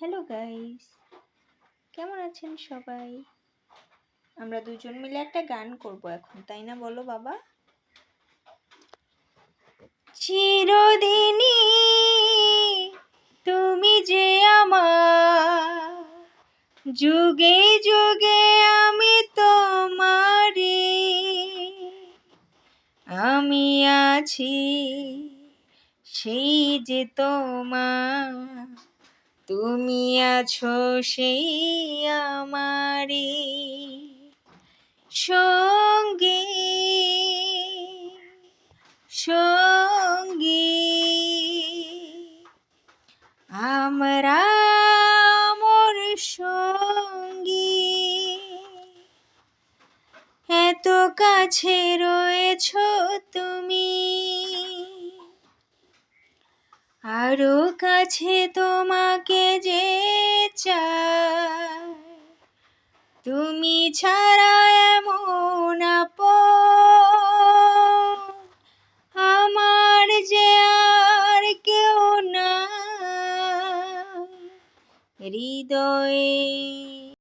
Hello guys, কেমন আছেন সবাই? আমরা দুজন মিলে একটা গান করব এখন, তাই না বলো বাবা? চিরদিনই তুমি যে আমার, যুগে যুগে আমি তোমারি, আমি আছি সেই যে তোমার, তুমি আছো সেই আমারি সঙ্গী সঙ্গী। আমরা মোর সঙ্গী, এত কাছে রয়েছো তুমি, আরো কাছে তোমাকে যে চাই, তুমি ছাড়া এমন আপন আমার যে আর কেউ না, হৃদয়ে